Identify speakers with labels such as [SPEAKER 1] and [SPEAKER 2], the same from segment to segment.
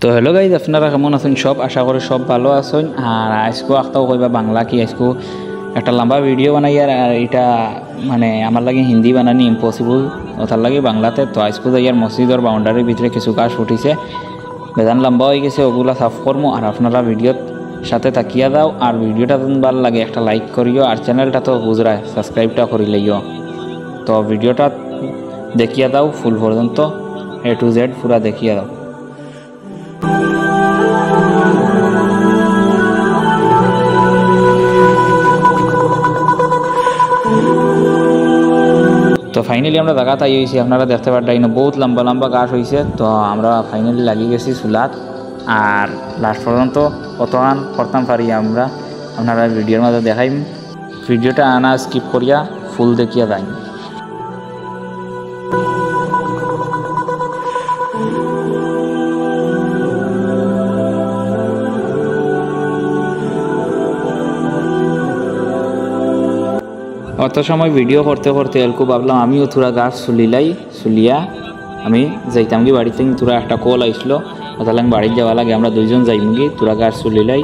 [SPEAKER 1] তো hello guys, আপনারা কেমন আছেন? সব আশা করি সব ভালো আছেন। আর আজকে একটাও কইবা বাংলা কি আজকে একটা লম্বা ভিডিও বানাই। আর এটা মানে আমার লাগে হিন্দি বানানি ইম্পসিবল, ওটার লাগে বাংলাতে। তো আজকে যাই আর মসজিদের বাউন্ডারির ভিতরে কিছু গাছ উঠিছে, বেদান লম্বা হয়ে গেছে, ওগুলা সাফ করবো। আর আপনারা ভিডিওর সাথে তাকিয়া দাও। আর ভিডিওটা যদি ভালো লাগে একটা লাইক করিও, আর চ্যানেলটা তো বুঝরায় সাবস্ক্রাইবটা করি লইও। তো ভিডিওটা দেখিয়া দাও ফুল পর্যন্ত, A to Z পুরা দেখিয়া দাও। তো ফাইনালি আমরা জায়গা তাই হয়েছি, আপনারা দেখতে পারেন বহুত লম্বা লম্বা গাছ হয়েছে। তো আমরা ফাইনালি লাগিয়ে গেছি চুলাত। আর লাস্ট পর্যন্ত কতক্ষণ করতাম পারি আমরা আপনারা ভিডিওর মধ্যে দেখাইম। ভিডিওটা আনা স্কিপ করিয়া ফুল দেখিয়া যাই। অত সময় ভিডিও করতে করতে এলকো ভাবলাম আমিও থোড়া গাছ চুলিয়া আমি যাইতাম কি বাড়িতে। তোরা একটা কল আইসলো, তাহলে আমি বাড়ির যাওয়া লাগে, আমরা দুইজন যাইম কি তোরা গাছ চুলিলাই।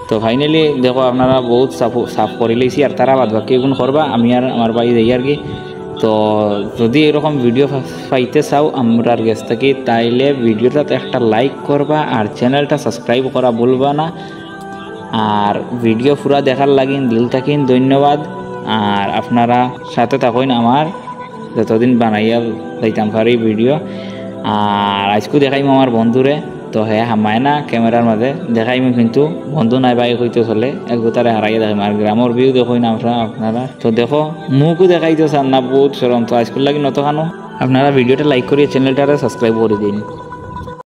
[SPEAKER 1] তো ফাইনালি দেখো আপনারা বহুত সাফ করে লইছি। আর তারা বাদ বাকি এগুলো করবা, আমি আর আমার বাড়ি যাই আর কি। তো যদি এরকম ভিডিও পাইতে চাও আমরার কাছ থেকে, তাইলে ভিডিওটাতে একটা লাইক করবা আর চ্যানেলটা সাবস্ক্রাইব করা বলবা না। আর ভিডিও পুরা দেখার লাগিন দিল থাকিন ধন্যবাদ। আর আপনারা সাথে থাকুন আমার, যতদিন বানাইয়া যাইতাম পারি ভিডিও। আর আজকেও দেখাইম আমার বন্ধুরে। তো হ্যাঁ হামায় না ক্যামেরার মাঝে দেখাইম, কিন্তু বন্ধু নাই বাইক হইতে চলে একগোতারে হারাইয়া দেখাইম। আর গ্রামের ভিউ দেখুন আপনারা। তো দেখো মুখও দেখাইতে চান না, বহুত সরম। তো আজকের লাগি নতখানো আপনারা ভিডিওটা লাইক করিয়ে চ্যানেলটা সাবস্ক্রাইব করে দিন।